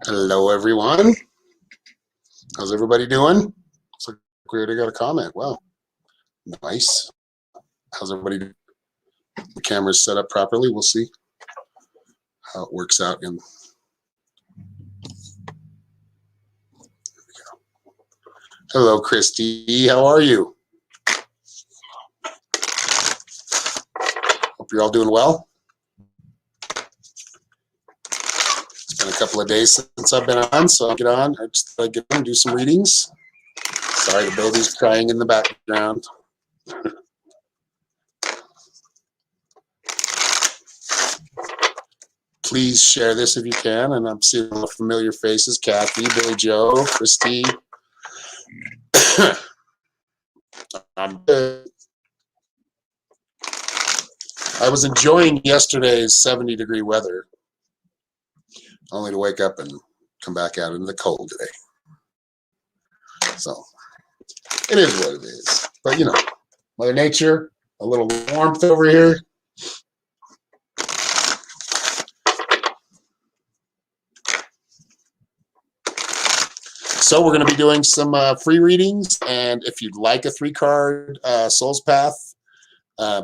Hello, everyone. How's everybody doing? Looks like we already got a comment. Wow, nice. How's everybody doing? The camera's set up properly. We'll see how it works out. Hello, Christy. How are you? Hope you're all doing well. It's been a couple of days since I've been on, so I'll get on. I just thought I'd get on and do some readings. Sorry, the baby's crying in the background. Please share this if you can. And I'm seeing a lot of familiar faces. Kathy, Billy Joe, Christy. I'm good. I was enjoying yesterday's 70-degree weather, only to wake up and come back out into the cold today. So it is what it is. But, you know, Mother Nature, a little warmth over here. So we're going to be doing some free readings, and if you'd like a 3-card Soul's Path,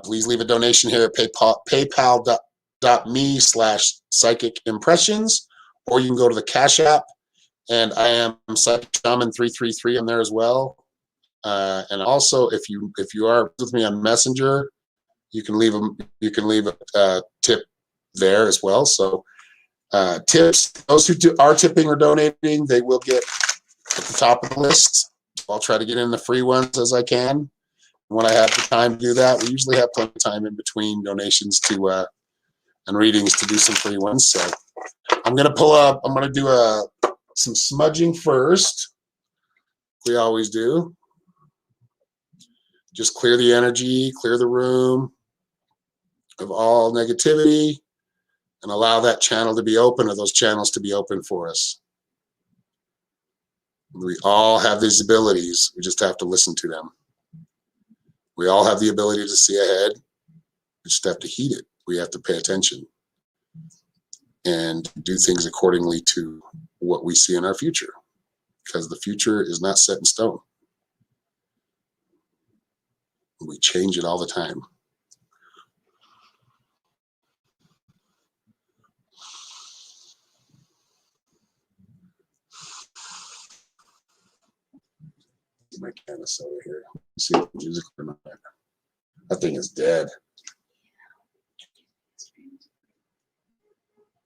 please leave a donation here at paypal.me/psychicimpressions, or you can go to the Cash App, and I am Psychic Shaman 333 on there as well. And also, if you are with me on Messenger, you can leave a tip there as well. So tips, those who are tipping or donating, they will get at the top of the list. I'll try to get in the free ones as I can when I have the time to do that. We usually have plenty of time in between donations to and readings to do some free ones. So I'm gonna do some smudging first. We always do. Just clear the energy, clear the room of all negativity, and allow that channel to be open, or those channels to be open for us. We all have these abilities. We just have to listen to them. We all have the ability to see ahead. We just have to heed it. We have to pay attention and do things accordingly to what we see in our future, because the future is not set in stone. We change it all the time. My canvas over here. See if the music or not. That thing is dead.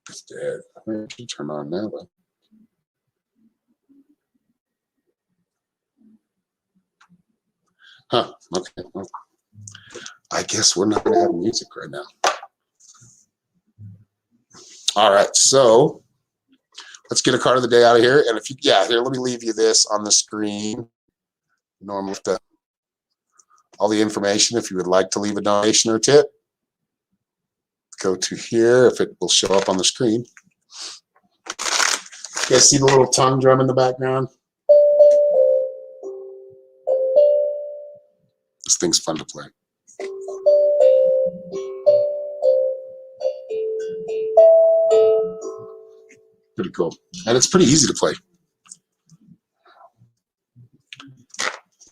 It's dead. I think it should turn on now, but huh, okay. Well, I guess we're not gonna have music right now. All right, so let's get a card of the day out of here. And if you, yeah, here, let me leave you this on the screen. Normally, all the information, if you would like to leave a donation or tip, go to here, if it will show up on the screen. You guys see the little tongue drum in the background? This thing's fun to play. Pretty cool. And it's pretty easy to play.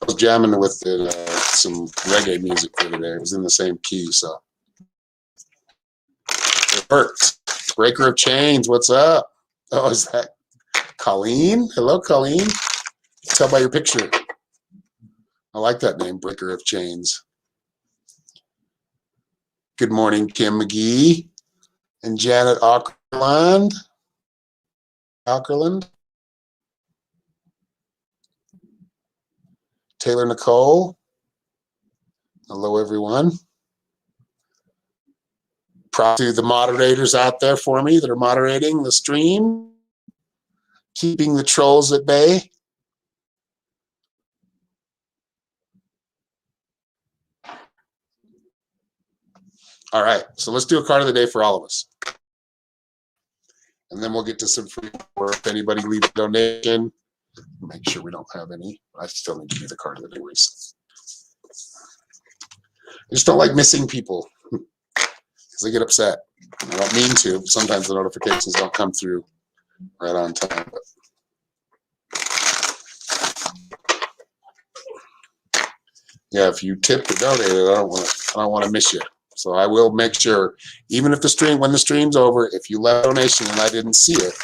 I was jamming with some reggae music the other day. It was in the same key, so it worked. Breaker of Chains, what's up? Oh, is that Colleen? Hello, Colleen. Tell by your picture. I like that name, Breaker of Chains. Good morning, Kim McGee and Janet Ackerland. Taylor Nicole. Hello, everyone. Props to the moderators out there for me that are moderating the stream, keeping the trolls at bay. All right, so let's do a card of the day for all of us. And then we'll get to some free work. If anybody leaves a donation, make sure we don't have any. I still need to do the card of the day anyways. I just don't like missing people because they get upset. I don't mean to, but sometimes the notifications don't come through right on time. Yeah, if you tip the donator, I don't want to miss you. So I will make sure, even if when the stream's over, if you left a donation and I didn't see it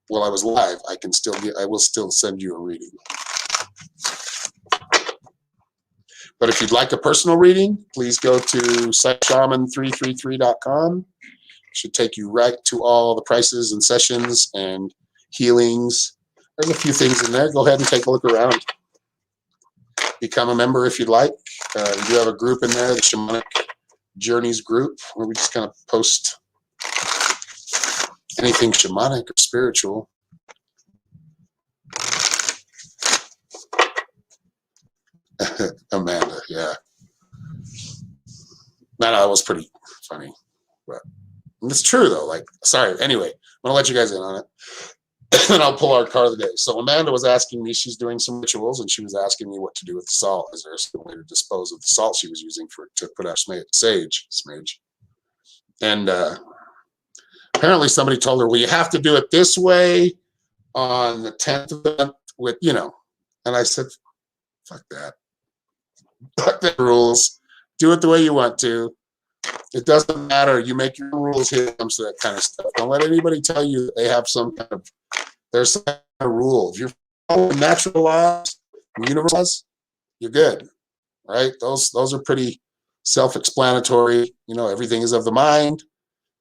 while I was live, I will still send you a reading. But if you'd like a personal reading, please go to psychshaman333.com. It should take you right to all the prices and sessions and healings. There's a few things in there. Go ahead and take a look around. Become a member if you'd like. We do have a group in there, the Shamanic Journeys group, where we just kind of post anything shamanic or spiritual. Amanda, yeah. That was pretty funny. But it's true, though. Like, sorry. Anyway, I'm going to let you guys in on it. And I'll pull our card of the day. So Amanda was asking me, she's doing some rituals, and she was asking me what to do with the salt. Is there a way to dispose of the salt she was using to put out smudge? And apparently somebody told her, well, you have to do it this way on the 10th of the month with, And I said, fuck that. Fuck the rules. Do it the way you want to. It doesn't matter. You make your rules here when it comes to that kind of stuff. Don't let anybody tell you that they have there's some kind of rule. If you're following natural laws, universal laws, you're good, right? Those are pretty self-explanatory. Everything is of the mind.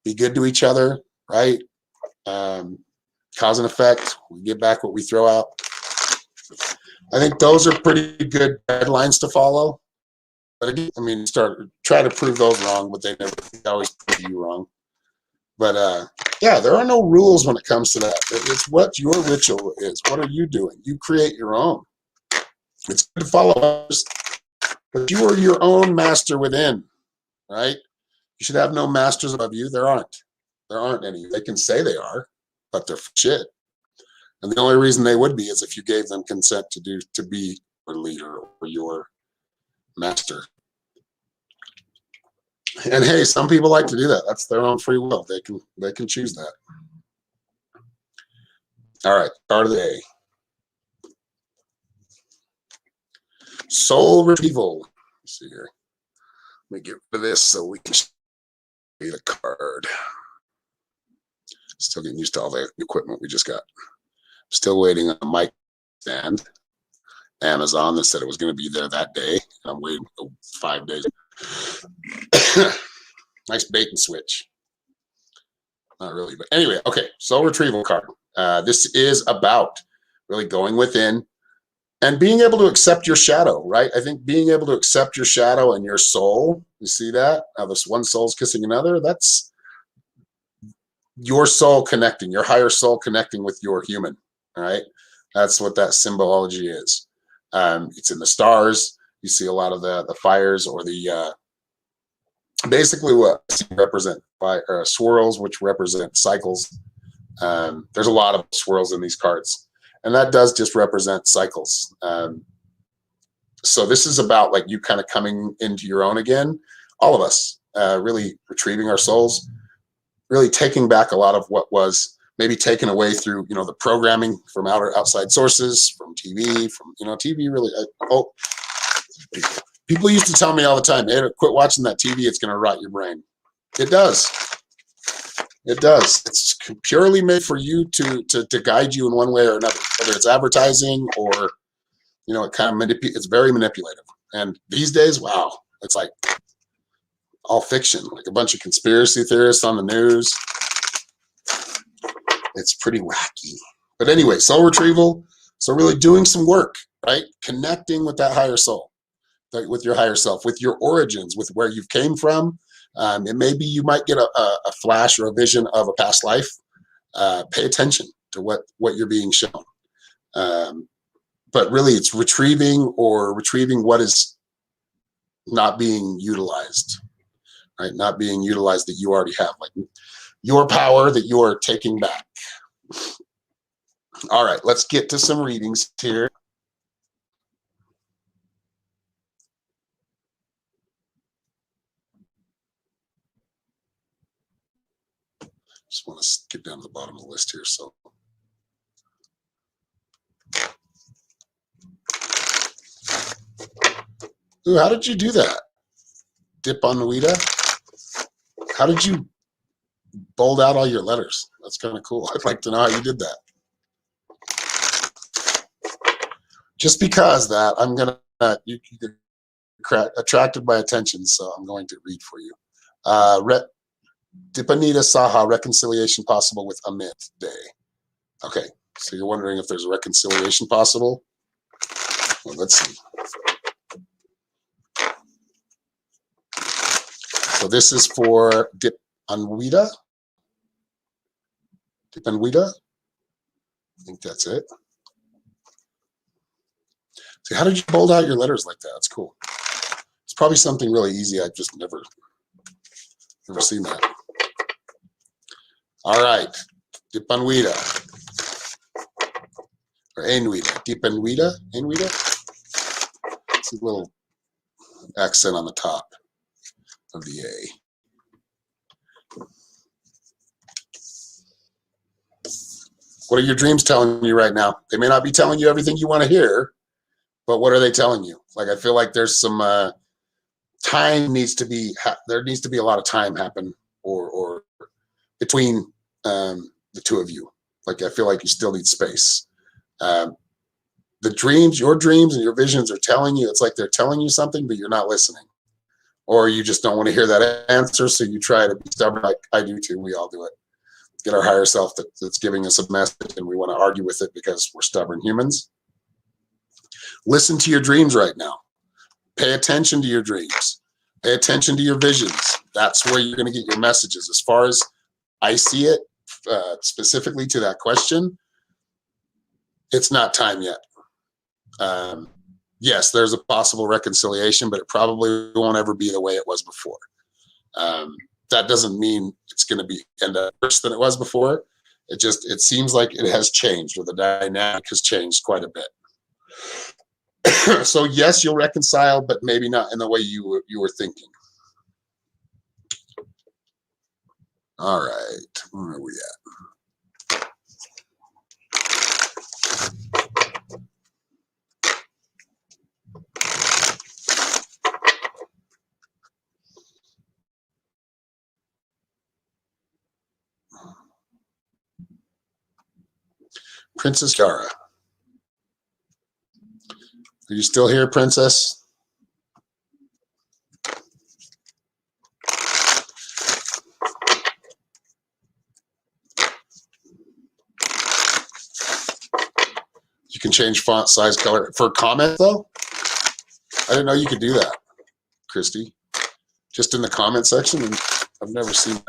Be good to each other, right? Cause and effect. We get back what we throw out. I think those are pretty good guidelines to follow. But again, try to prove those wrong, but they always prove you wrong. But yeah, there are no rules when it comes to that. It's what your ritual is. What are you doing? You create your own. It's good to follow others, but you are your own master within, right? You should have no masters above you. There aren't. There aren't any. They can say they are, but they're shit. And the only reason they would be is if you gave them consent to be your leader or your master. And hey, some people like to do that. That's their own free will. They can choose that. All right, card of the day. Soul retrieval. Let's see here. Let me get rid of this so we can see the card. Still getting used to all the equipment we just got. Still waiting on a mic stand. Amazon that said it was going to be there that day. I'm waiting 5 days. Nice bait and switch. Not really, but anyway, okay. Soul retrieval card. This is about really going within and being able to accept your shadow, right? I think being able to accept your shadow and your soul, you see that? How this one soul's kissing another? That's your soul connecting, your higher soul connecting with your human, all right? That's what that symbology is. It's in the stars. You see a lot of the fires or the basically what represent swirls, which represent cycles. There's a lot of swirls in these cards, and that does just represent cycles. So this is about like you kind of coming into your own again. All of us really retrieving our souls, really taking back a lot of what was maybe taken away through the programming from outside sources, from TV, from TV really. People used to tell me all the time, hey, quit watching that TV, it's going to rot your brain. It does. It does. It's purely made for you to guide you in one way or another, whether it's advertising or, it kind of it's very manipulative. And these days, wow, it's like all fiction, like a bunch of conspiracy theorists on the news. It's pretty wacky. But anyway, soul retrieval. So really doing some work, right? Connecting with that higher soul. With your higher self, with your origins, with where you came from. And maybe you might get a flash or a vision of a past life. Pay attention to what you're being shown. But really it's retrieving what is not being utilized, right? Not being utilized that you already have, like your power that you are taking back. All right, let's get to some readings here. Just want to get down to the bottom of the list here. So. Ooh, how did you do that? Dipanuita? How did you bold out all your letters? That's kind of cool. I'd like to know how you did that. Just because that, I'm going to, you get attracted by attention, so I'm going to read for you. Dipanita Saha, reconciliation possible with Amit Day. Okay, so you're wondering if there's a reconciliation possible? Well, let's see. So this is for Dipanwida. Dipanwida? I think that's it. See, how did you bold out your letters like that? That's cool. It's probably something really easy. I've just never seen that. All right. Dipanwida. Or Ainwida. Dipanwida? Ainwida? It's a little accent on the top of the A. What are your dreams telling you right now? They may not be telling you everything you want to hear, but what are they telling you? Like, I feel like there's some time needs to be, there needs to be a lot of time happen or between the two of you. Like, I feel like you still need space. The dreams, your dreams and your visions are telling you, it's like they're telling you something, but you're not listening. Or you just don't want to hear that answer, so you try to be stubborn, like I do too. We all do it. Get our higher self that's giving us a message, and we want to argue with it because we're stubborn humans. Listen to your dreams right now. Pay attention to your dreams. Pay attention to your visions. That's where you're going to get your messages. As far as I see it, specifically to that question, it's not time yet. Yes, there's a possible reconciliation, but it probably won't ever be the way it was before. That doesn't mean it's going to be end up worse than it was before. It seems like it has changed, or the dynamic has changed quite a bit. So yes, you'll reconcile, but maybe not in the way you were thinking. All right, where are we at? Princess Yara. Are you still here, Princess? You can change font size, color. For comment, though? I didn't know you could do that, Christy. Just in the comment section? And I've never seen that.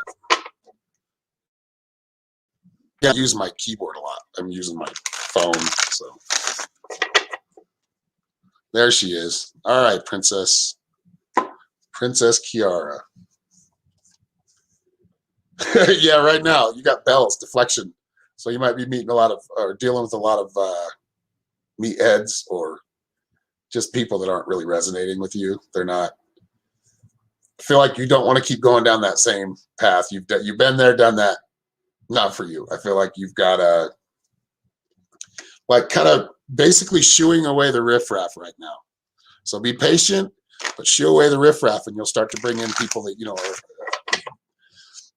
I use my keyboard a lot. I'm using my phone, so. There she is. All right, Princess. Princess Kiara. Yeah, right now, you got bells, deflection. So you might be meeting a lot of, or dealing with a lot of meatheads or just people that aren't really resonating with you. They're not, I feel like you don't want to keep going down that same path. You've been there, done that. Not for you. I feel like you've got to, like, kind of basically shooing away the riffraff right now. So be patient, but shoo away the riffraff, and you'll start to bring in people that, you know,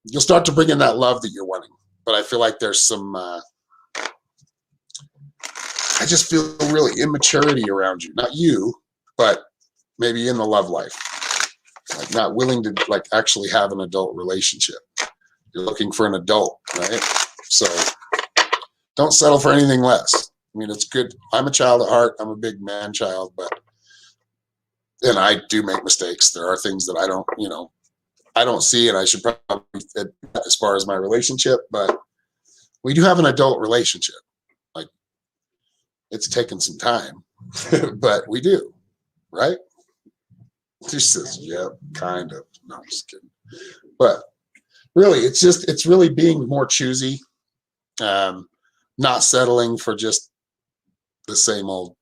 you'll start to bring in that love that you're wanting. But I feel like there's some, I just feel really immaturity around you. Not you, but maybe in the love life. Like, not willing to, like, actually have an adult relationship. You're looking for an adult, right? So don't settle for anything less. I mean, it's good. I'm a child at heart. I'm a big man child, and I do make mistakes. There are things that I don't, you know, I don't see, and I should probably, as far as my relationship, but we do have an adult relationship. Like, it's taken some time, but we do, right? She says, yeah, kind of. No, I'm just kidding. But really, it's really being more choosy, not settling for just the same old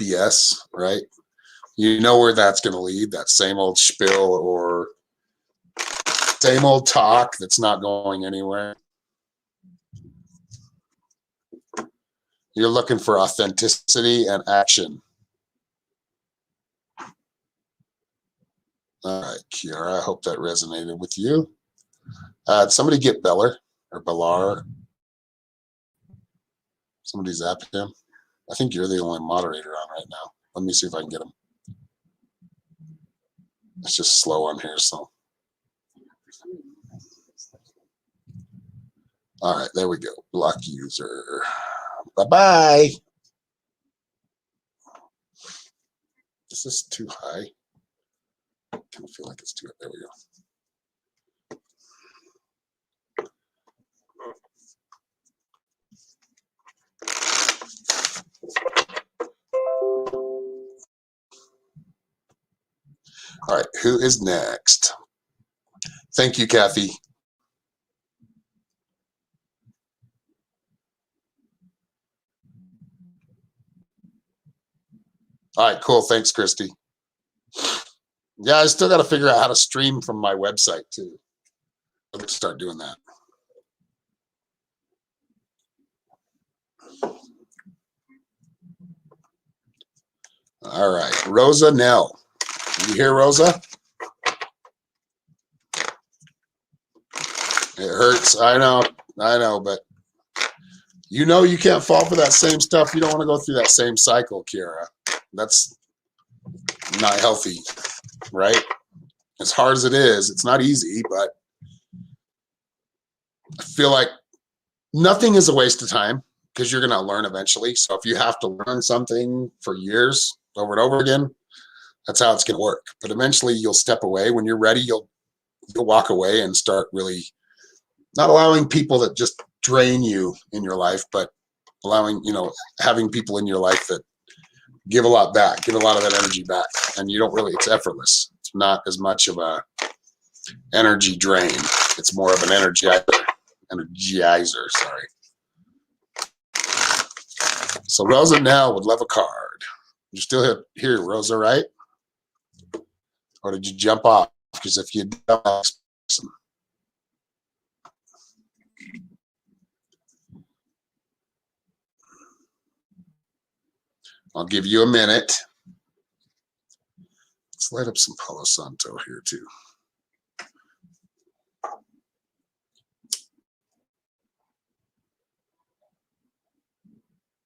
BS, right? You know where that's going to lead, that same old spill, or same old talk that's not going anywhere. You're looking for authenticity and action. All right, Kiara, I hope that resonated with you. Did somebody get Beller or Bellar? Somebody zapped him. I think you're the only moderator on right now. Let me see if I can get him. It's just slow on here, so. All right, there we go. Block user. Bye-bye. Is this too high? I kind of feel like it's too high. There we go. All right, who is next? Thank you, Kathy. All right, cool. Thanks, Christy. Yeah, I still got to figure out how to stream from my website, too. Let's start doing that. All right, Rosa Nell. You hear, Rosa? It hurts. I know, but you know you can't fall for that same stuff. You don't want to go through that same cycle, Kiara. That's not healthy, right? As hard as it is, it's not easy, but I feel like nothing is a waste of time because you're going to learn eventually. So if you have to learn something for years over and over again, that's how it's going to work. But eventually you'll step away. When you're ready, you'll walk away and start really not allowing people that just drain you in your life, but allowing, having people in your life that give a lot back, give a lot of that energy back. And you don't really, it's effortless. It's not as much of a energy drain. It's more of an energizer, sorry. So Rosa now would love a card. You're still here, Rosa, right? Or did you jump off? Because if you jump off, I'll give you a minute. Let's light up some Palo Santo here too.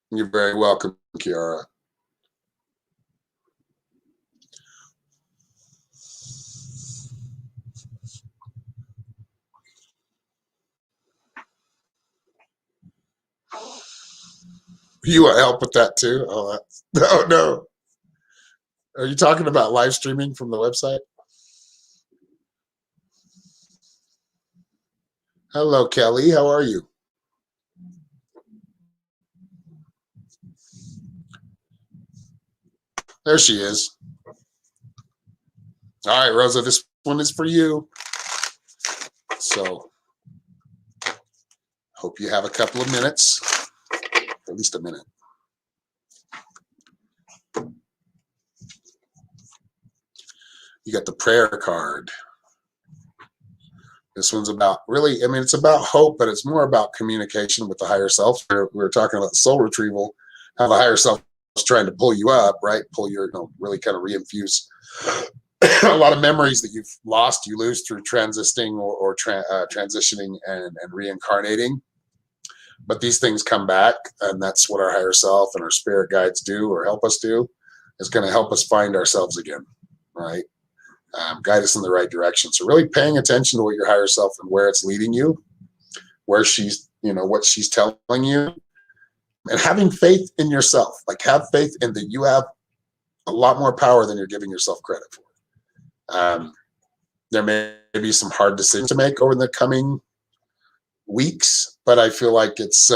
You're very welcome, Kiara. You want help with that too? Oh, no. Are you talking about live streaming from the website? Hello, Kelly. How are you? There she is. All right, Rosa, this one is for you. So, hope you have a couple of minutes, at least a minute. You got the prayer card. This one's about it's about hope, but it's more about communication with the higher self. We were talking about soul retrieval, how the higher self is trying to pull you up, right? Pull your, really kind of reinfuse a lot of memories that you've lost, you lose through transitioning or transitioning and reincarnating. But these things come back, and that's what our higher self and our spirit guides do or help us do. It's going to help us find ourselves again, right? Guide us in the right direction. So really paying attention to what your higher self and where it's leading you, where she's, what she's telling you, and having faith in yourself. Like, have faith in that you have a lot more power than you're giving yourself credit for. There may be some hard decisions to make over the coming weeks, but I feel like it's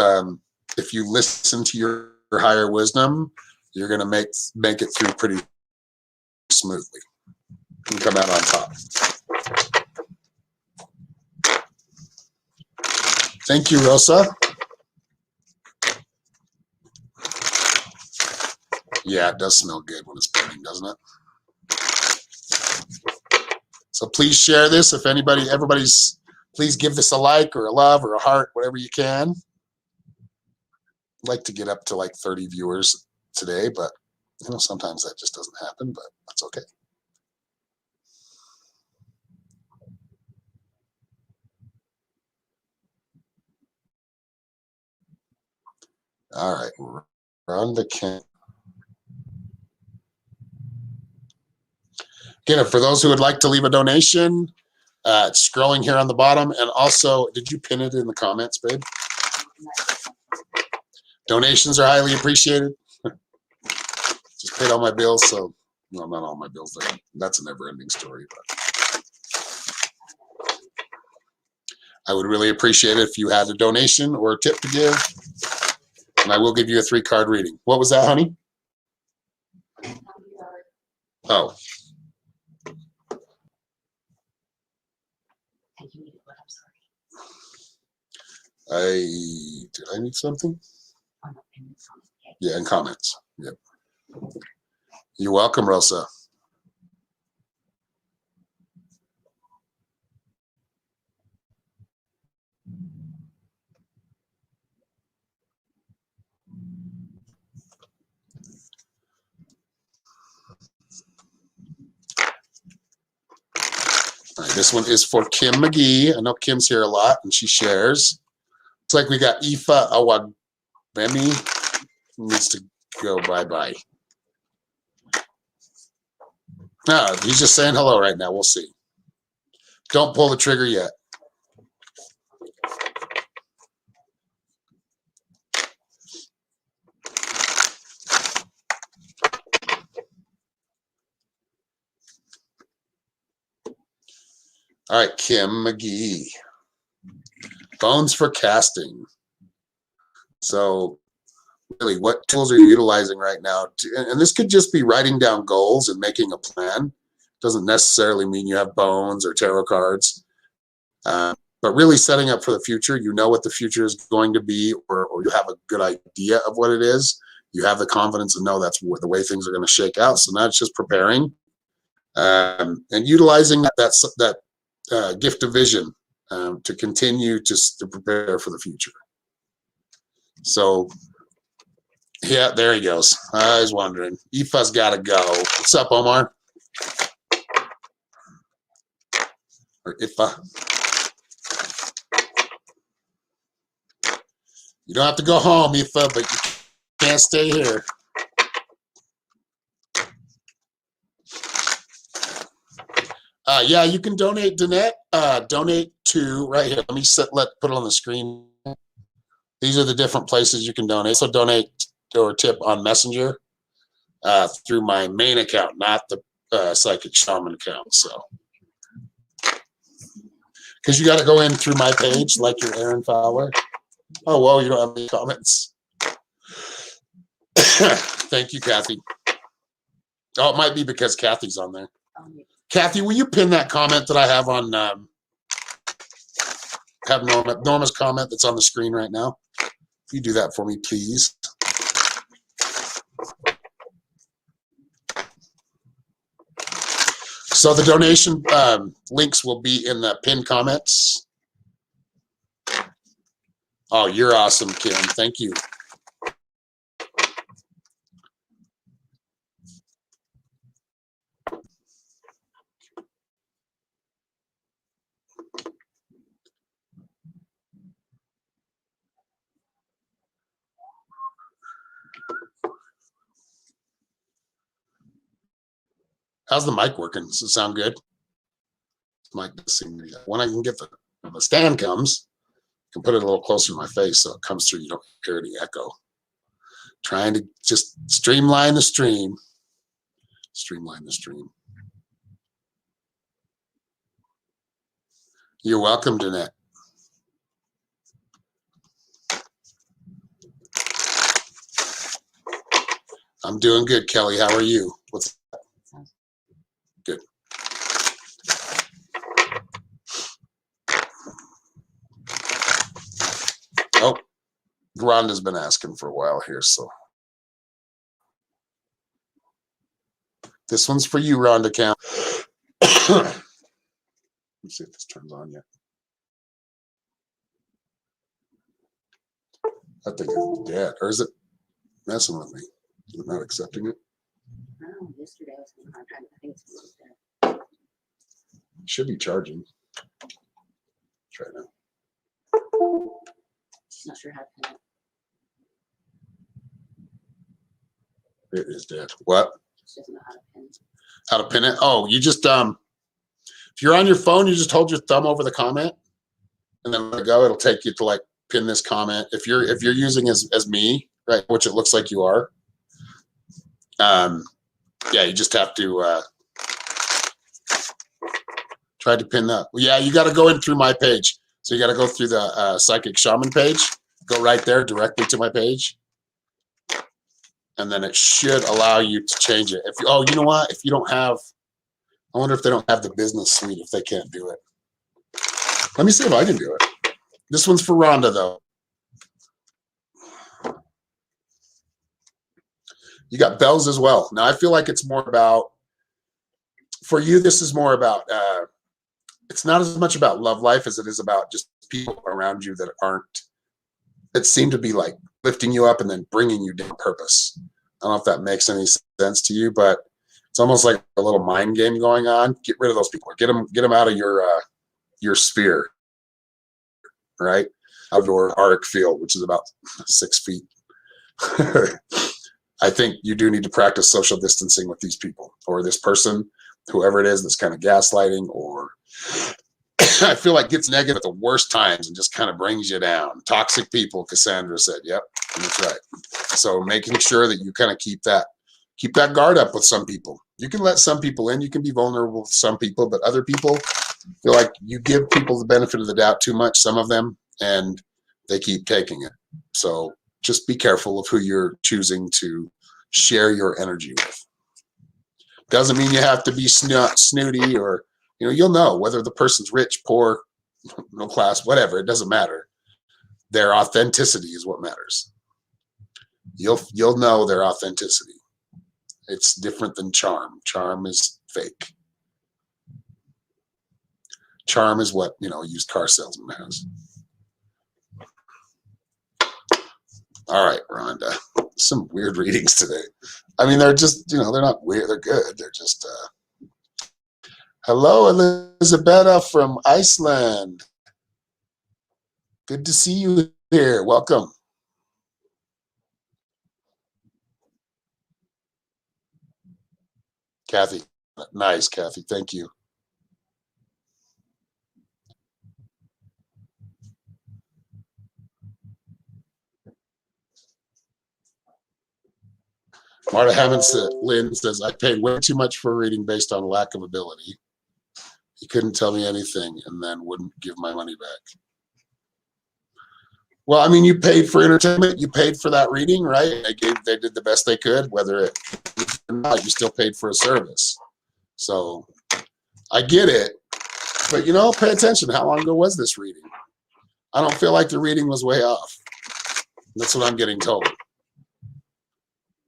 if you listen to your higher wisdom, you're going to make it through pretty smoothly and come out on top. Thank you, Rosa. Yeah, it does smell good when it's burning, doesn't it? So please share this. If please give this a like or a love or a heart, whatever you can. I'd like to get up to like 30 viewers today, but sometimes that just doesn't happen, but that's okay. All right, we're on the camp. Again, for those who would like to leave a donation, it's scrolling here on the bottom. And also, did you pin it in the comments, babe? Donations are highly appreciated. Just paid all my bills, so well, not all my bills. That's a never-ending story, but I would really appreciate it if you had a donation or a tip to give, and I will give you a 3-card reading. What was that, honey? Oh. Did I need something? Yeah, in comments. Yep. You're welcome, Rosa. All right, this one is for Kim McGee. I know Kim's here a lot, and she shares. It's like we got Ifa Awagbemi. Needs to go bye-bye. No, he's just saying hello right now. We'll see. Don't pull the trigger yet. All right, Kim McGee. Bones for casting. So really, what tools are you utilizing right now? And this could just be writing down goals and making a plan. Doesn't necessarily mean you have bones or tarot cards. But really setting up for the future. You know what the future is going to be, or you have a good idea of what it is. You have the confidence to know that's the way things are going to shake out. So now it's just preparing and utilizing that gift of vision to continue to prepare for the future. So, yeah, there he goes. I was wondering. Aoife's got to go. What's up, Omar? Or Aoife. You don't have to go home, Aoife, but you can't stay here. Yeah, you can donate, Danette. Donate to right here. Let me put it on the screen. These are the different places you can donate. So donate or tip on Messenger through my main account, not the Psychic Shaman account. So, because you got to go in through my page, like your Aaron Fowler. Oh, well, you don't have any comments. Thank you, Kathy. Oh, it might be because Kathy's on there. Kathy, will you pin that comment that I have on Norma's comment that's on the screen right now? If you do that for me, please. So the donation links will be in the pinned comments. Oh, you're awesome, Kim. Thank you. How's the mic working? Does it sound good? Mic does seem to be. When I can get when the stand comes, I can put it a little closer to my face so it comes through. You don't hear any echo. Trying to just streamline the stream. Streamline the stream. You're welcome, Danette. I'm doing good, Kelly. How are you? What's good? Oh, Rhonda's been asking for a while here, so this one's for you, Rhonda Count. Let's see if this turns on yet. That thing is dead. Or is it messing with me? Is it not accepting it? Oh, yesterday I was having a hard time. I think it's dead. It should be charging. Try now. Just not sure how to pin it. It is dead. What? She doesn't know how to pin. How to pin it? Oh, you just if you're on your phone, you just hold your thumb over the comment and then let it go. It'll take you to like pin this comment. If you're using as me, right, which it looks like you are, yeah, you just have to try to pin that. Yeah, you got to go in through my page. So you got to go through the Psychic Shaman page, go right there directly to my page. And then it should allow you to change it. If you, oh, you know what? If you don't have, I wonder if they don't have the business suite, if they can't do it. Let me see if I can do it. This one's for Rhonda, though. You got bells as well. Now, I feel like it's more about, for you, this is more about, it's not as much about love life as it is about just people around you that aren't, that seem to be like lifting you up and then bringing you down purpose. I don't know if that makes any sense to you, but it's almost like a little mind game going on. Get rid of those people. Get them out of your sphere, right? Out of your auric field, which is about 6 feet. I think you do need to practice social distancing with these people or this person, whoever it is that's kind of gaslighting, or I feel like gets negative at the worst times and just kind of brings you down. Toxic people, Cassandra said. Yep, that's right. So making sure that you kind of keep that guard up with some people. You can let some people in. You can be vulnerable with some people, but other people feel like you give people the benefit of the doubt too much, some of them, and they keep taking it. So just be careful of who you're choosing to share your energy with. Doesn't mean you have to be snooty, or you'll know whether the person's rich, poor, middle class, whatever. It doesn't matter. Their authenticity is what matters. You'll know their authenticity. It's different than charm. Charm is fake. Charm is what a used car salesman has. All right, Rhonda. Some weird readings today. I mean, they're just, they're not weird. They're good. They're just, hello, Elizabeth from Iceland. Good to see you here. Welcome. Kathy. Nice, Kathy. Thank you. Marta Hammond Lynn says, I paid way too much for a reading based on lack of ability. He couldn't tell me anything and then wouldn't give my money back. Well, I mean, you paid for entertainment. You paid for that reading, right? They did the best they could, whether it or not, you still paid for a service. So I get it, but pay attention. How long ago was this reading? I don't feel like the reading was way off. That's what I'm getting told.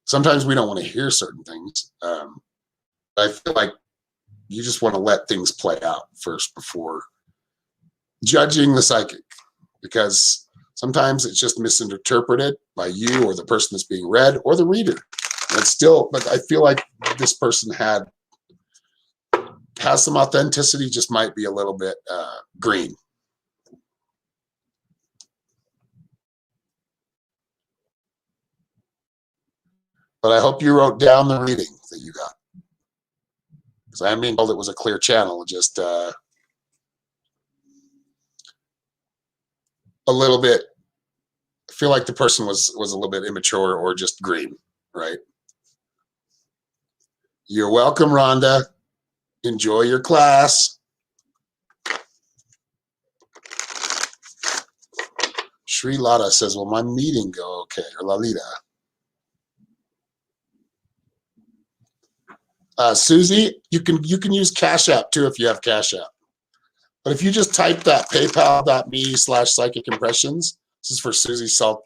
Sometimes we don't want to hear certain things. I feel like you just want to let things play out first before judging the psychic, because sometimes it's just misinterpreted by you or the person that's being read or the reader. But I feel like this person has some authenticity, just might be a little bit green. But I hope you wrote down the reading that you got, because I'm being told it was a clear channel, just a little bit. I feel like the person was a little bit immature or just green, right? You're welcome, Rhonda. Enjoy your class. Sri Lada says, will my meeting go okay? Or Lalita. Susie, you can use Cash App too if you have Cash App. But if you just type that paypal.me/psychic impressions, this is for Susie Saltro.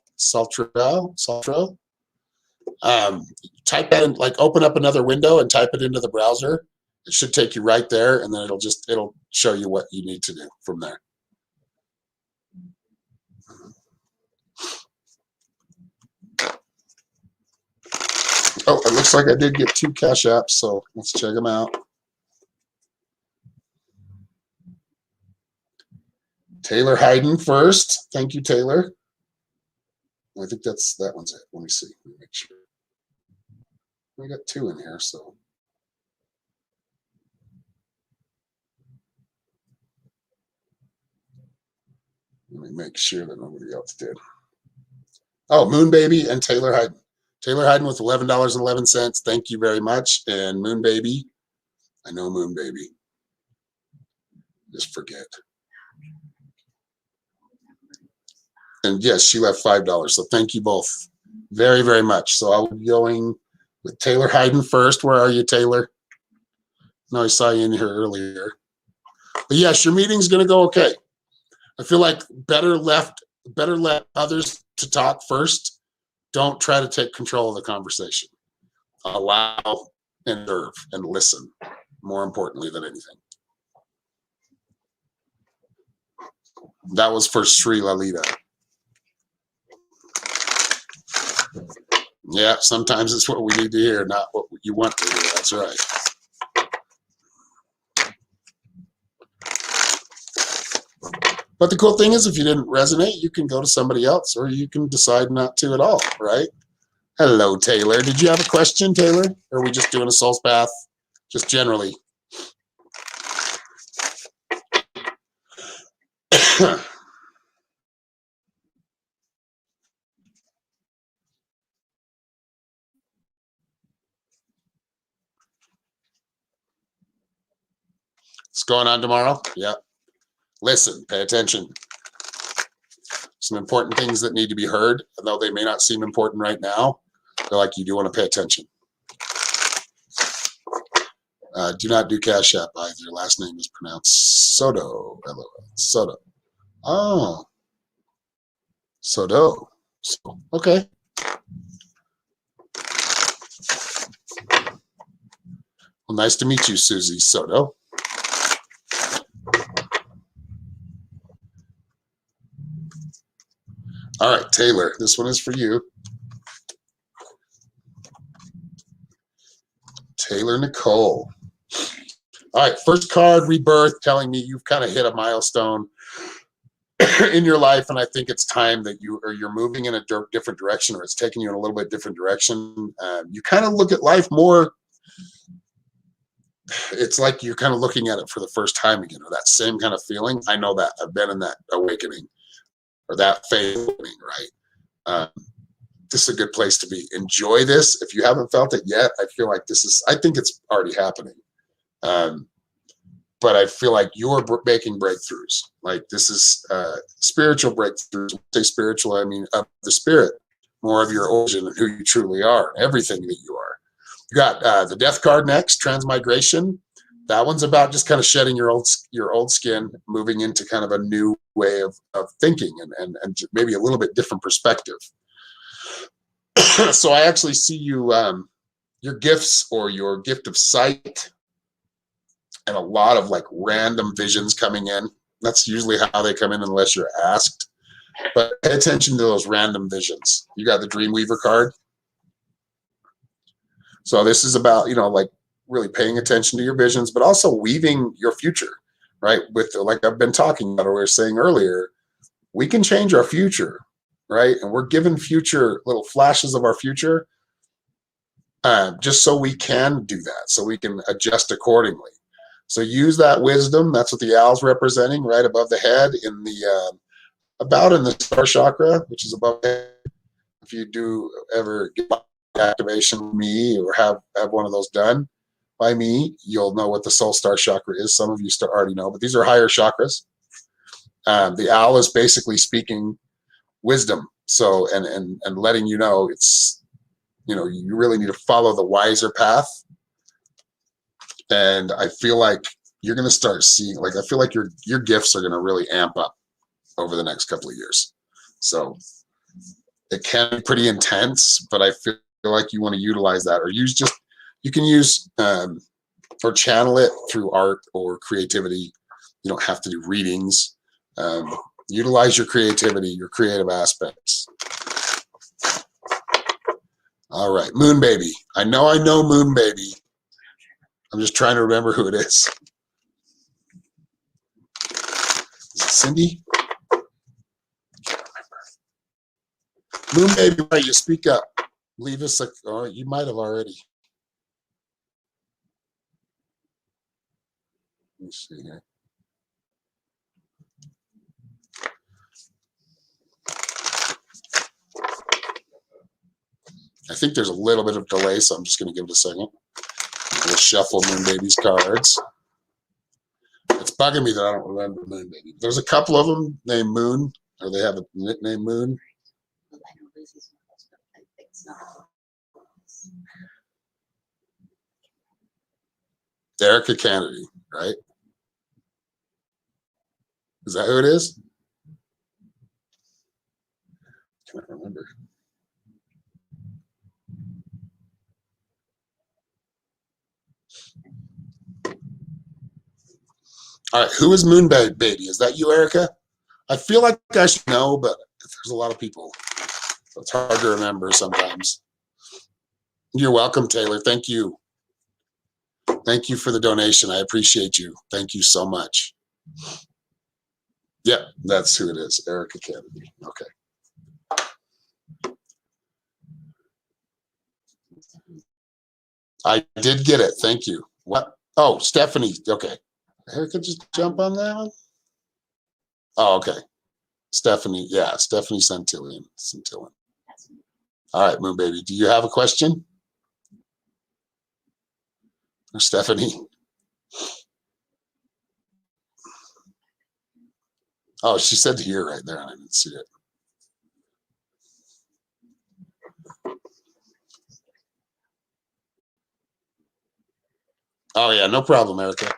Type that in, like open up another window and type it into the browser, It should take you right there, and then it'll show you what you need to do from there. Oh, it looks like I did get 2 Cash Apps, so let's check them out. Taylor Hayden first. Thank you, Taylor. I think that one's it. Let me see. Let me make sure. We got 2 in here, so. Let me make sure that nobody else did. Oh, Moon Baby and Taylor Hayden. Taylor Hayden with $11.11. Thank you very much. And Moon Baby. I know Moon Baby. Just forget. And yes, she left $5. So thank you both very, very much. So I'll be going with Taylor Hayden first. Where are you, Taylor? No, I saw you in here earlier. But yes, your meeting's going to go okay. I feel like better let others to talk first. Don't try to take control of the conversation. Allow and observe and listen, more importantly than anything. That was for Sri Lalita. Yeah, sometimes it's what we need to hear, not what you want to hear. That's right. But the cool thing is, if you didn't resonate, you can go to somebody else, or you can decide not to at all, right? Hello, Taylor. Did you have a question, Taylor? Or are we just doing a soul's path, just generally? What's going on tomorrow? Yeah. Listen, pay attention. Some important things that need to be heard, although they may not seem important right now. They're like, you do want to pay attention. Do not do Cash App either. Last name is pronounced Soto. Soto. Oh. Soto. So, okay. Well, nice to meet you, Susie Soto. All right, Taylor, this one is for you. Taylor Nicole. All right, first card, Rebirth, telling me you've kind of hit a milestone in your life, and I think it's time that you're moving in a different direction, or it's taking you in a little bit different direction. You kind of look at life more. It's like you're kind of looking at it for the first time again, or that same kind of feeling. I know that. I've been in that awakening or that phase, right? This is a good place to be. Enjoy this. If you haven't felt it yet, I feel like I think it's already happening. But I feel like you're making breakthroughs. Like this is spiritual breakthroughs. When I say spiritual, I mean of the spirit, more of your origin and who you truly are, everything that you are. You got the death card next, transmigration. That one's about just kind of shedding your old skin, moving into kind of a new way of thinking and maybe a little bit different perspective. So I actually see you, your gifts or your gift of sight, and a lot of like random visions coming in. That's usually how they come in unless you're asked. But pay attention to those random visions. You got the Dreamweaver card. So this is about, like really paying attention to your visions, but also weaving your future, right? With like I've been talking about, or we were saying earlier, we can change our future, right? And we're given future, little flashes of our future, just so we can do that, so we can adjust accordingly. So use that wisdom. That's what the owl's representing, right above the head in the, about in the star chakra, which is above the head. If you do ever get activation with me or have one of those done by me, you'll know what the soul star chakra is. Some of you already know, but these are higher chakras. The owl is basically speaking wisdom. So, and letting you know it's, you really need to follow the wiser path. And I feel like you're going to start seeing, like, I feel like your gifts are going to really amp up over the next couple of years. So it can be pretty intense, but I feel like you want to utilize that, or you can use or channel it through art or creativity. You don't have to do readings. Utilize your creativity, your creative aspects. All right, Moon Baby. I know Moon Baby. I'm just trying to remember who it is. Is it Cindy? Can't remember. Moon Baby, why you speak up? Leave us or you might have already. Let me see here. I think there's a little bit of delay, so I'm just going to give it a second. We'll shuffle Moon Baby's cards. It's bugging me that I don't remember Moon Baby. There's a couple of them named Moon, or they have a nickname Moon. Erica Kennedy, right? Is that who it is? Can't remember. All right, who is Moon Baby? Is that you, Erica? I feel like I should know, but there's a lot of people. So it's hard to remember sometimes. You're welcome, Taylor. Thank you. Thank you for the donation. I appreciate you. Thank you so much. Yep, that's who it is, Erica Kennedy. Okay. I did get it. Thank you. What? Oh, Stephanie. Okay. Erica, just jump on that one. Oh, okay. Stephanie. Yeah, Stephanie Santillan. All right, Moon Baby. Do you have a question? Or Stephanie? Oh, she said here right there. I didn't see it. Oh, yeah, no problem, Erica.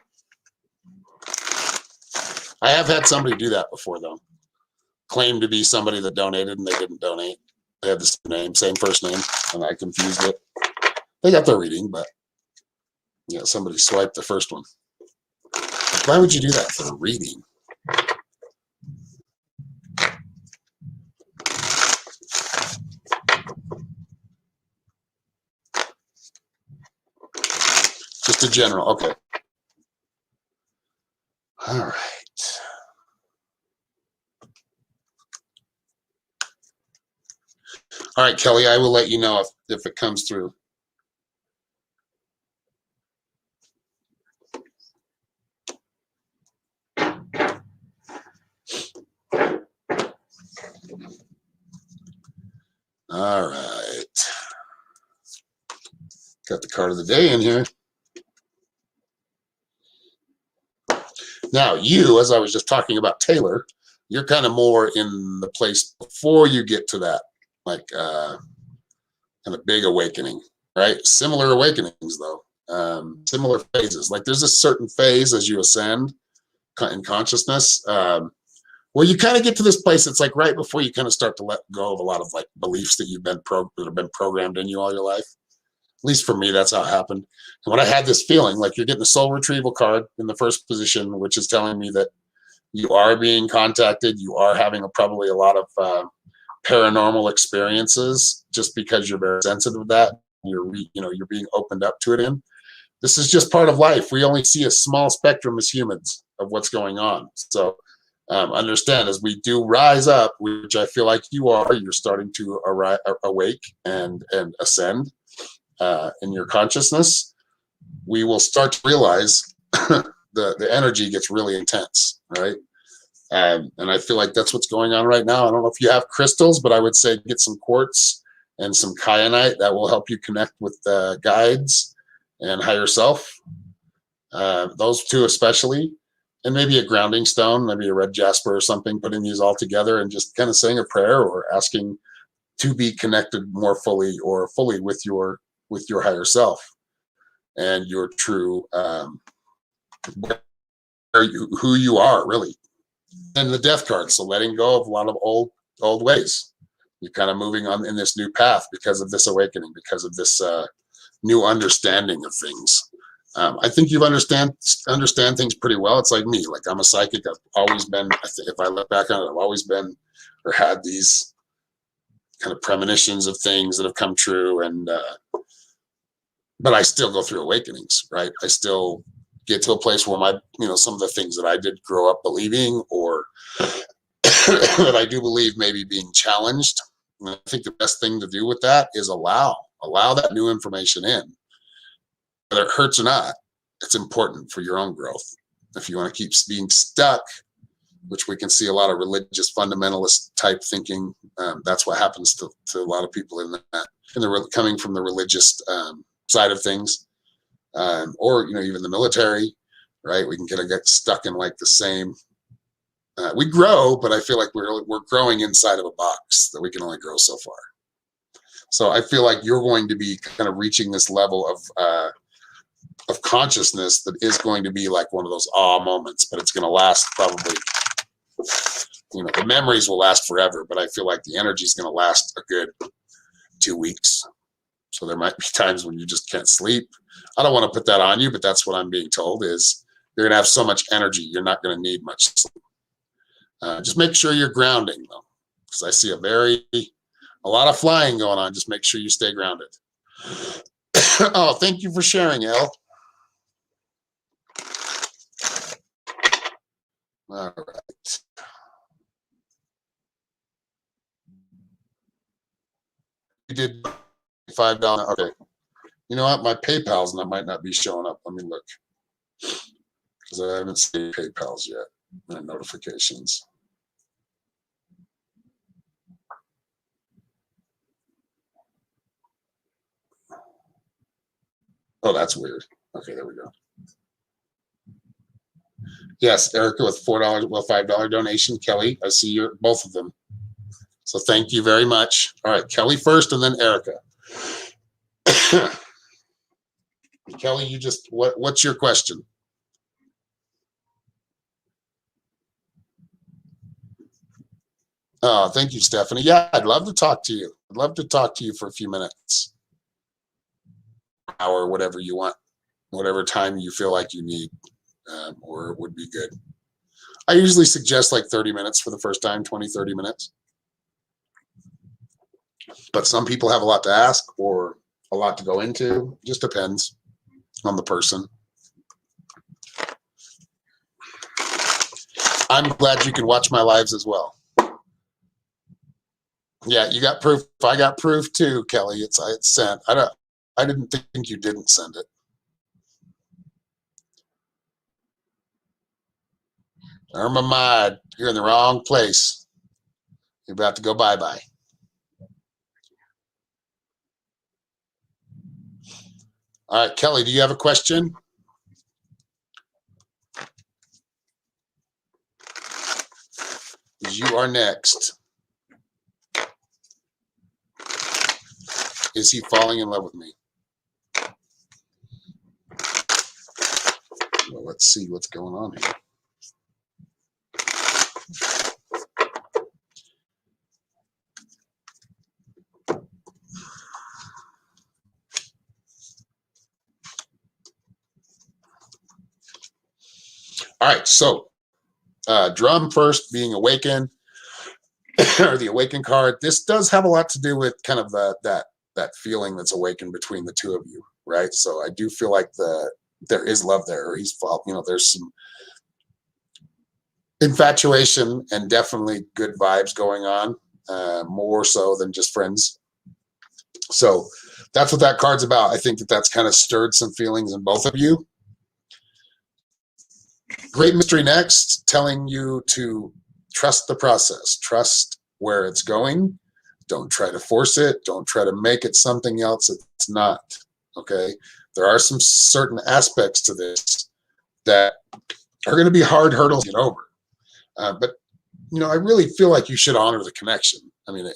I have had somebody do that before, though. Claim to be somebody that donated, and they didn't donate. They had the same name, same first name, and I confused it. They got their reading, but yeah, somebody swiped the first one. Why would you do that for a reading? Just a general, okay. All right. All right, Kelly, I will let you know if it comes through. All right. Got the card of the day in here. Now, you, as I was just talking about Taylor, you're kind of more in the place before you get to that, like kind of big awakening, right? Similar awakenings, though. Similar phases. Like there's a certain phase as you ascend in consciousness where you kind of get to this place. It's like right before you kind of start to let go of a lot of like beliefs that you've been that have been programmed in you all your life. At least for me, that's how it happened. And when I had this feeling, like you're getting the soul retrieval card in the first position, which is telling me that you are being contacted, you are having probably a lot of paranormal experiences, just because you're very sensitive to that. You're being opened up to it in. This is just part of life. We only see a small spectrum as humans of what's going on. So understand, as we do rise up, which I feel like you are, you're starting to awake and ascend in your consciousness. We will start to realize the energy gets really intense, right? And I feel like that's what's going on right now. I don't know if you have crystals, but I would say get some quartz and some kyanite. That will help you connect with guides and higher self. Those two especially. And maybe a grounding stone, maybe a red jasper or something, putting these all together and just kind of saying a prayer or asking to be connected more fully with your higher self and your true who you are, really. And the death card, so letting go of a lot of old ways. You're kind of moving on in this new path because of this awakening, because of this new understanding of things. I think you understand things pretty well. It's like me. Like I'm a psychic. I've always been. If I look back on it, I've always been or had these kind of premonitions of things that have come true. And but I still go through awakenings, right? I still get to a place where my, some of the things that I did grow up believing or that I do believe maybe being challenged. And I think the best thing to do with that is allow that new information in. Whether it hurts or not, it's important for your own growth. If you want to keep being stuck, which we can see a lot of religious fundamentalist type thinking, that's what happens to a lot of people coming from the religious side of things, or even the military, right? We can kind of get stuck in like the same. We grow, but I feel like we're growing inside of a box that we can only grow so far. So I feel like you're going to be kind of reaching this level of consciousness that is going to be like one of those moments, but it's going to last probably, the memories will last forever, but I feel like the energy is going to last a good 2 weeks. So there might be times when you just can't sleep. I don't want to put that on you, but that's what I'm being told is you're going to have so much energy, you're not going to need much sleep. Just make sure you're grounding though, because I see a lot of flying going on. Just make sure you stay grounded. Oh, thank you for sharing, Elle. All right. You did $5. Okay. You know what? My PayPal's might not be showing up. Let me look. Because I haven't seen PayPal's yet. My notifications. Oh, that's weird. Okay, there we go. Yes, Erica with $4, $5 donation. Kelly, I see both of them. So thank you very much. All right, Kelly first and then Erica. Kelly, what's your question? Oh, thank you, Stephanie. Yeah, I'd love to talk to you. I'd love to talk to you for a few minutes. Hour, whatever you want, whatever time you feel like you need, or it would be good. I usually suggest like 30 minutes for the first time, 20, 30 minutes. But some people have a lot to ask or a lot to go into. Just depends on the person. I'm glad you can watch my lives as well. Yeah, you got proof. I got proof too, Kelly. It's sent. I didn't think you didn't send it. Irma Mod, you're in the wrong place. You're about to go bye-bye. All right, Kelly, do you have a question? You are next. Is he falling in love with me? Well, let's see what's going on here. All right, so drum first, being awakened, or the awakened card. This does have a lot to do with kind of that feeling that's awakened between the two of you, right? So I do feel like there is love there, or there's some infatuation and definitely good vibes going on, more so than just friends. So that's what that card's about. I think that's kind of stirred some feelings in both of you. Great mystery next, telling you to trust the process, trust where it's going. Don't try to force it. Don't try to make it something else it's not. Okay. There are some certain aspects to this that are going to be hard hurdles to get over. But I really feel like you should honor the connection. I mean,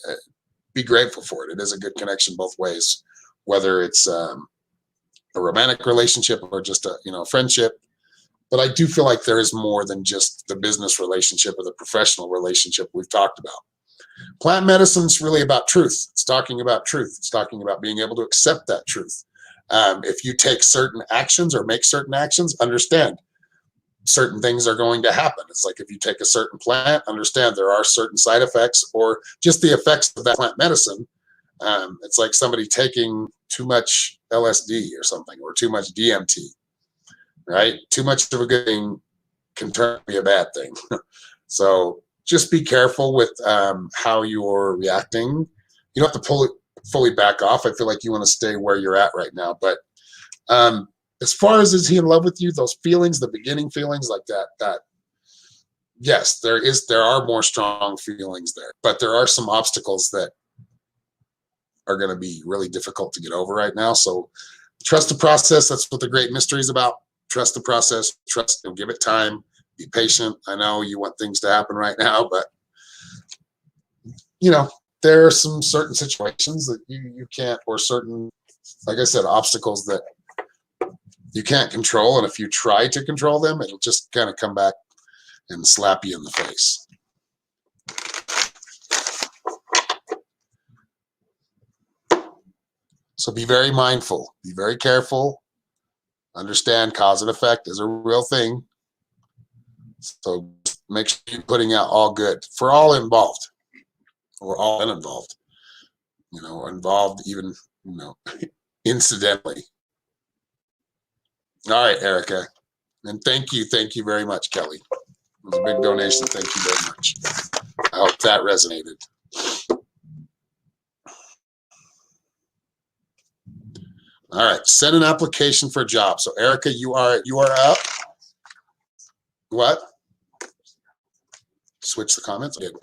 be grateful for it. It is a good connection both ways, whether it's a romantic relationship or just a friendship. But I do feel like there is more than just the business relationship or the professional relationship we've talked about. Plant medicine is really about truth. It's talking about truth. It's talking about being able to accept that truth. If you take certain actions or make certain actions, understand certain things are going to happen. It's like if you take a certain plant, understand there are certain side effects or just the effects of that plant medicine. It's like somebody taking too much LSD or something, or too much DMT, right? Too much of a good thing can turn to be a bad thing. So just be careful with how you're reacting. You don't have to pull it fully back off. I feel like you want to stay where you're at right now. But as far as is he in love with you, those feelings, the beginning feelings like that, yes, there are more strong feelings there, but there are some obstacles that are going to be really difficult to get over right now. So trust the process. That's what the great mystery is about. Trust the process, trust and give it time, be patient. I know you want things to happen right now, but there are some certain situations that you can't, or certain, like I said, obstacles that you can't control. And if you try to control them, it'll just kind of come back and slap you in the face. So be very mindful, be very careful, understand cause and effect is a real thing. So make sure you're putting out all good for all involved, or all uninvolved, or involved even, incidentally. All right, Erica. And thank you very much, Kelly. It was a big donation. Thank you very much. I hope that resonated. All right, send an application for a job. So Erica, you are up. What? Switch the comments. Good.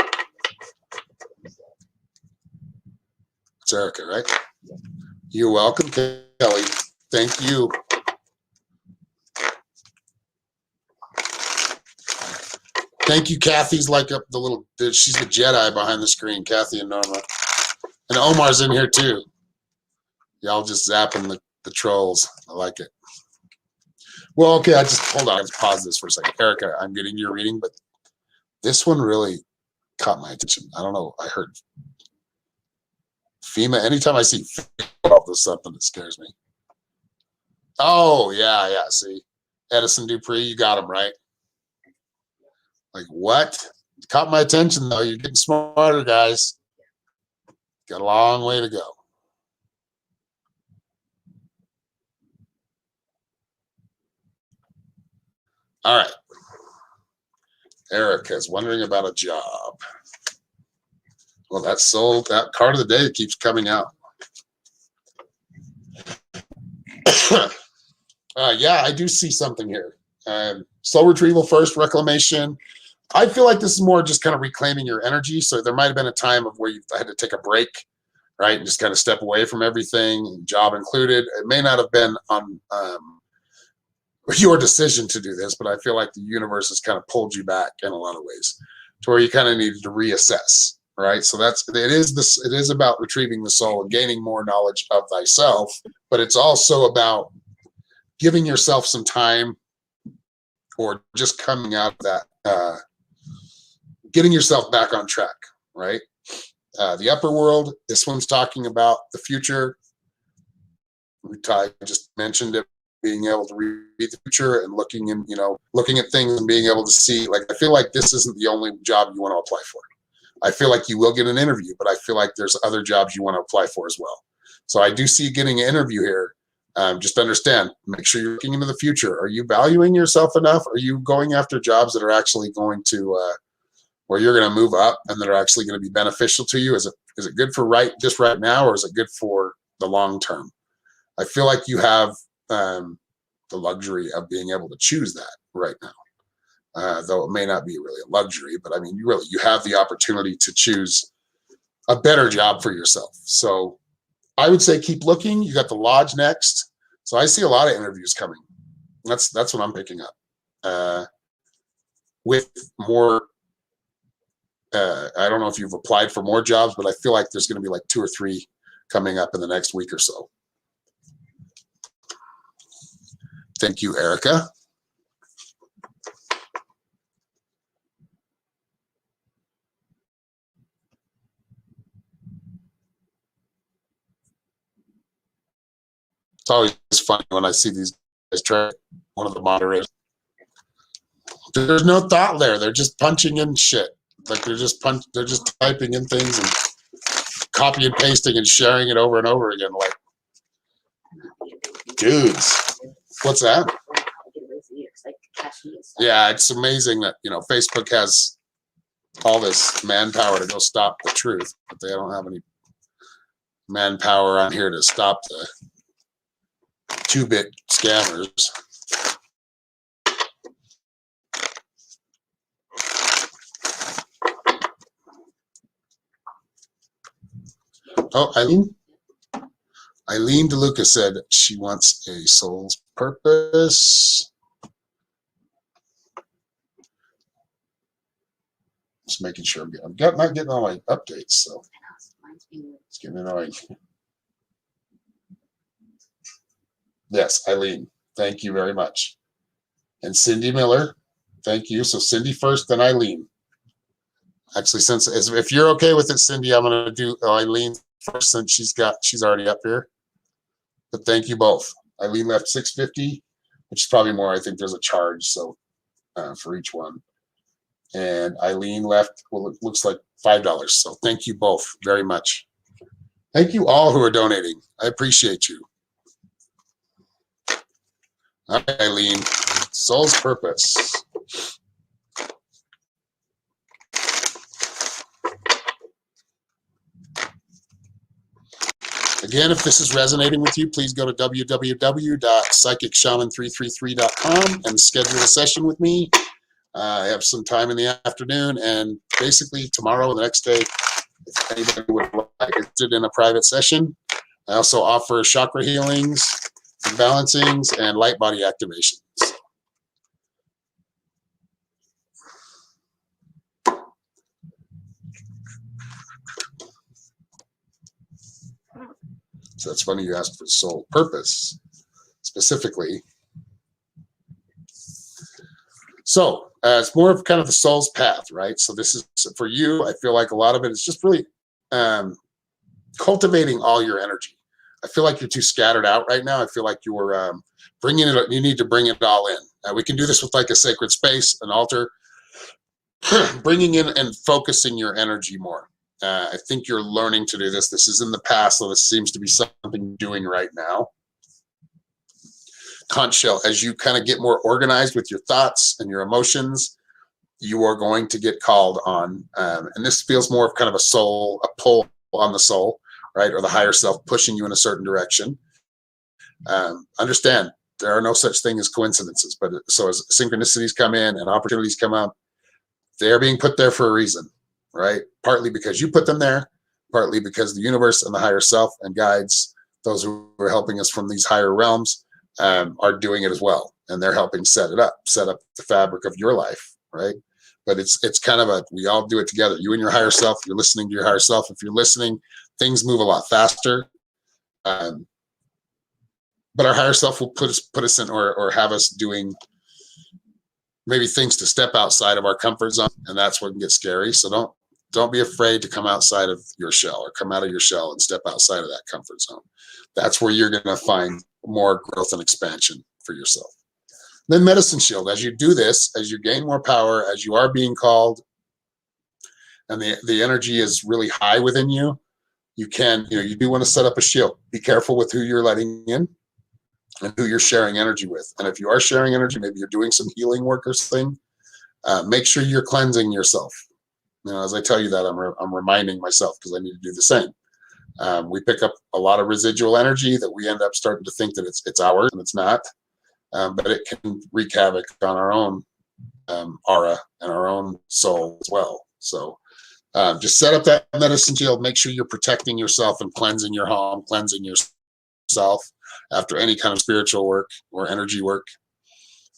It's Erica, right? You're welcome, Kelly. Thank you. Thank you, Kathy's like up the little, she's the Jedi behind the screen, Kathy and Norma. And Omar's in here too. Y'all just zapping the trolls. I like it. Well, okay, hold on. Let's pause this for a second. Erica, I'm getting your reading, but this one really caught my attention. I don't know. I heard FEMA. Anytime I see FEMA, there's something that scares me. Oh, yeah. See, Edison Dupree, you got him right. Like, what? Caught my attention, though. You're getting smarter, guys. Got a long way to go. All right. Erica's wondering about a job. Well, that's sold. That card of the day keeps coming out. Yeah, I do see something here. Soul retrieval first, reclamation. I feel like this is more just kind of reclaiming your energy. So there might have been a time of where you had to take a break, right? And just kind of step away from everything, job included. It may not have been on your decision to do this, but I feel like the universe has kind of pulled you back in a lot of ways to where you kind of needed to reassess, right? So it is about retrieving the soul and gaining more knowledge of thyself, but it's also about giving yourself some time, or just coming out of that, getting yourself back on track, right? The upper world, this one's talking about the future. I just mentioned it, being able to read the future and looking at things and being able to see, like, I feel like this isn't the only job you want to apply for. I feel like you will get an interview, but I feel like there's other jobs you want to apply for as well. So I do see getting an interview here. Just understand, make sure you're looking into the future. Are you valuing yourself enough? Are you going after jobs that are actually going to, where you're going to move up and that are actually going to be beneficial to you? Is it good for just right now, or is it good for the long term? I feel like you have the luxury of being able to choose that right now, though it may not be really a luxury, but I mean, you have the opportunity to choose a better job for yourself. So I would say keep looking. You got the lodge next. So I see a lot of interviews coming. That's what I'm picking up. With more, I don't know if you've applied for more jobs, but I feel like there's going to be like 2 or 3 coming up in the next week or so. Thank you, Erica. It's always funny when I see these guys try, one of the moderators. There's no thought there. They're just punching in shit. Like they're just typing in things and copy and pasting and sharing it over and over again. Like, dudes, what's that? Yeah, it's amazing that, you know, Facebook has all this manpower to go stop the truth, but they don't have any manpower on here to stop the 2-bit scammers. Oh, Eileen DeLuca said she wants a soul's purpose. Just making sure I'm not getting all my updates, so it's getting annoying. Yes, Eileen, thank you very much. And Cindy Miller, thank you. So Cindy first, then Eileen. Actually, since if you're okay with it, Cindy, I'm going to do Eileen first since she's already up here. But thank you both. Eileen left $6.50, which is probably more. I think there's a charge so for each one. And Eileen left, well, it looks like $5. So thank you both very much. Thank you all who are donating. I appreciate you. All right, Eileen, soul's purpose. Again, if this is resonating with you, please go to www.psychicshaman333.com and schedule a session with me. I have some time in the afternoon, and basically tomorrow or the next day, if anybody would like interested in a private session. I also offer chakra healings, balancings, and light body activations. So that's funny you asked for soul purpose specifically. So it's more of kind of the soul's path, right? So this is for you. I feel like a lot of it is just really cultivating all your energy. I feel like you're too scattered out right now. I feel like you're bringing it. You need to bring it all in. We can do this with like a sacred space, an altar, bringing in and focusing your energy more. I think you're learning to do this. This is in the past, so this seems to be something you're doing right now. Conch shell, as you kind of get more organized with your thoughts and your emotions, you are going to get called on. And this feels more of kind of a pull on the soul, right? Or the higher self pushing you in a certain direction. Understand, there are no such thing as coincidences, but so as synchronicities come in and opportunities come up, they're being put there for a reason, right? Partly because you put them there, partly because the universe and the higher self and guides, those who are helping us from these higher realms, are doing it as well. And they're helping set up the fabric of your life, right? But it's kind of we all do it together. You and your higher self, you're listening to your higher self. If you're listening, things move a lot faster. But our higher self will put us in or have us doing maybe things to step outside of our comfort zone, and that's what can get scary. So don't be afraid to come outside of your shell or come out of your shell and step outside of that comfort zone. That's where you're going to find more growth and expansion for yourself. Then medicine shield. As you do this, as you gain more power, as you are being called, and the energy is really high within you, you do want to set up a shield. Be careful with who you're letting in and who you're sharing energy with. And if you are sharing energy, maybe you're doing some healing work or something, make sure you're cleansing yourself. As I tell you that, I'm reminding myself because I need to do the same. We pick up a lot of residual energy that we end up starting to think that it's ours, and it's not. But it can wreak havoc on our own aura and our own soul as well. So just set up that medicine shield. Make sure you're protecting yourself and cleansing your home, cleansing yourself after any kind of spiritual work or energy work.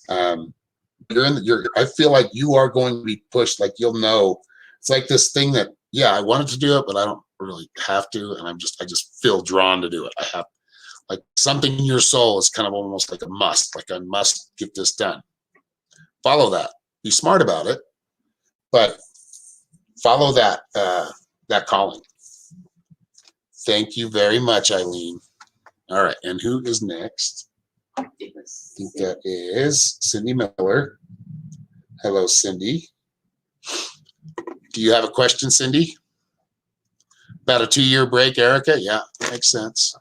I feel like you are going to be pushed. Like you'll know. It's like this thing that, I wanted to do it, but I don't really have to, and I just feel drawn to do it. I have like something in your soul is kind of almost like a must. Like I must get this done. Follow that. Be smart about it, but follow that calling. Thank you very much, Eileen. All right, and who is next? It was I think that is Cindy Miller. Hello, Cindy. Do you have a question, Cindy? About a 2-year break, Erica? Yeah, makes sense.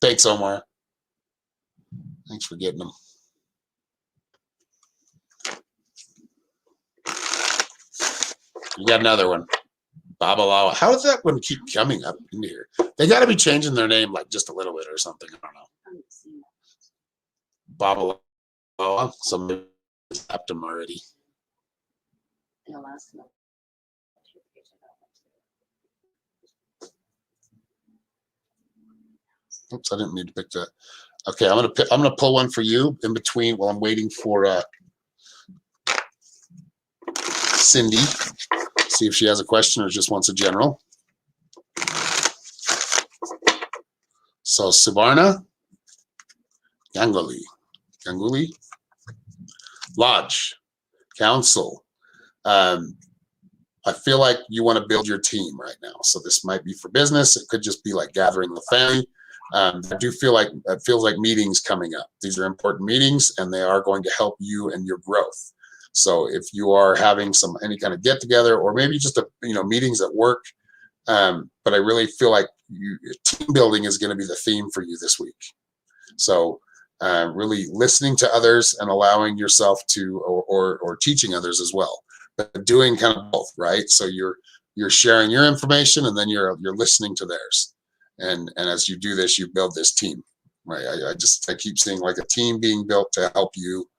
Thanks, Omar. Thanks for getting them. You got another one. Babalawa. How does that one keep coming up in here? They got to be changing their name like just a little bit or something. I don't know. Babalawa. Somebody tapped them already. Oops, I didn't mean to pick that. Okay, I'm gonna pull one for you in between while I'm waiting for Cindy. See if she has a question or just wants a general. So Suvarna, Ganguly, Lodge, Council. I feel like you want to build your team right now. So this might be for business. It could just be like gathering the family. I do feel like it feels like meetings coming up. These are important meetings, and they are going to help you and your growth. So if you are having any kind of get together, or maybe just meetings at work, but I really feel like team building is going to be the theme for you this week. So really listening to others and allowing yourself to, or teaching others as well, but doing kind of both, right? So you're sharing your information, and then you're listening to theirs. And as you do this, you build this team, right? I keep seeing like a team being built to help you,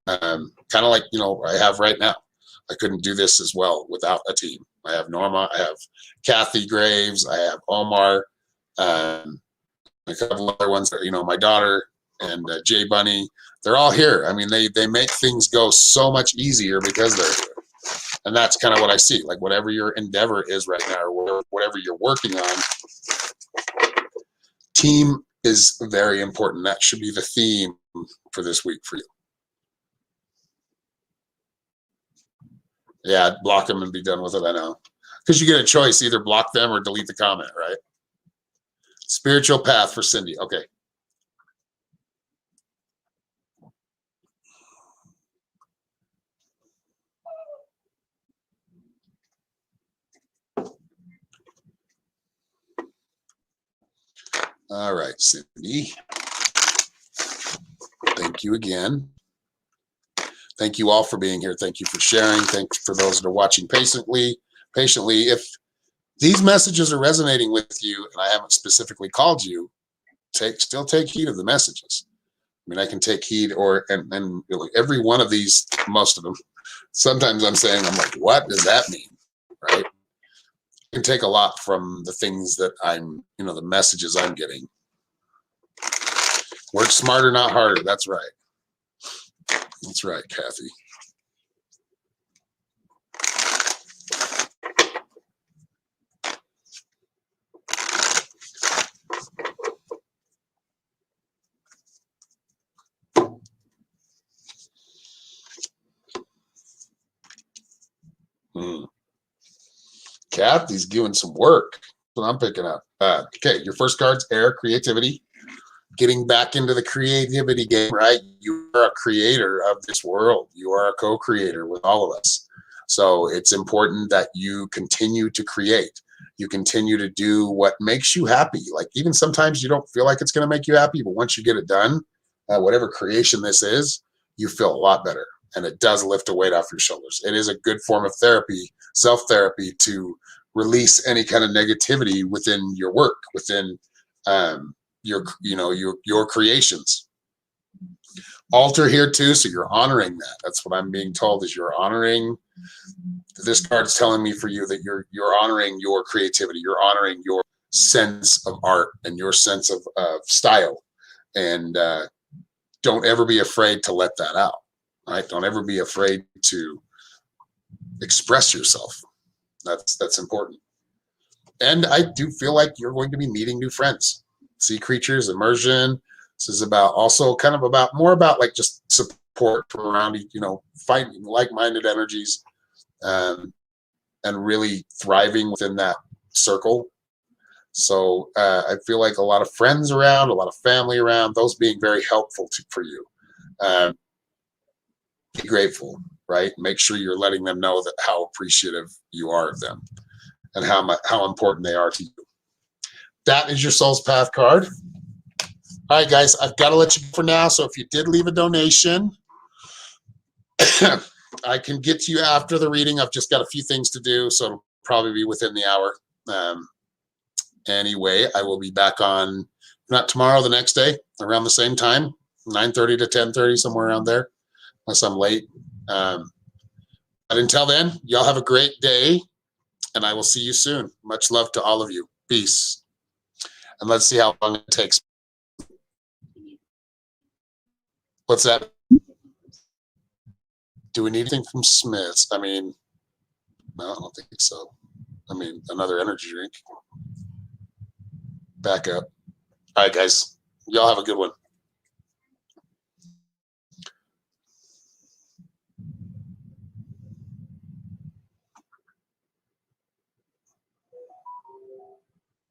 kind of like, I have right now. I couldn't do this as well without a team. I have Norma, I have Kathy Graves, I have Omar, a couple other ones that, my daughter and Jay Bunny. They're all here. I mean, they make things go so much easier because they're here. And that's kind of what I see. Like whatever your endeavor is right now, or whatever you're working on, team is very important. That should be the theme for this week for you. Yeah, block them and be done with it. I know. Because you get a choice, either block them or delete the comment, right? Spiritual path for Cindy. Okay. All right, Cindy. Thank you again. Thank you all for being here. Thank you for sharing. Thanks for those that are watching patiently. If these messages are resonating with you and I haven't specifically called you, still take heed of the messages. I mean, I can take heed, and really every one of these, most of them, sometimes I'm like, what does that mean? Right? I can take a lot from the things that the messages I'm getting. Work smarter, not harder. That's right. That's right, Kathy. Kathy's doing some work. That's what I'm picking up. Okay, your first card's air, creativity. Getting back into the creativity game, right? You are a creator of this world. You are a co-creator with all of us. So it's important that you continue to create. You continue to do what makes you happy. Like even sometimes you don't feel like it's going to make you happy, but once you get it done, whatever creation this is, you feel a lot better. And it does lift a weight off your shoulders. It is a good form of therapy, self-therapy, to release any kind of negativity within your work, within your creations. Altar here too, so you're honoring that. That's what I'm being told, is you're honoring. This card is telling me for you that you're honoring your creativity. You're honoring your sense of art and your sense of style, and don't ever be afraid to let that out. Right? Don't ever be afraid to express yourself. That's important. And I do feel like you're going to be meeting new friends. Sea creatures, immersion, This is about also kind of about more about like just support from around you, you know, finding like-minded energies, and really thriving within that circle. So I feel like a lot of friends around, a lot of family around, those being very helpful for you. Be grateful, right? Make sure you're letting them know that how appreciative you are of them and how important they are to you. That is your Soul's Path card. All right, guys, I've got to let you go for now. So if you did leave a donation, I can get to you after the reading. I've just got a few things to do, so it'll probably be within the hour. Anyway, I will be back on, not tomorrow, the next day, around the same time, 9:30 to 10:30, somewhere around there, unless I'm late. But until then, y'all have a great day, and I will see you soon. Much love to all of you. Peace. And let's see how long it takes. What's that? Do we need anything from Smith's? I mean, no, I don't think so. I mean, another energy drink. Back up. All right, guys. Y'all have a good one.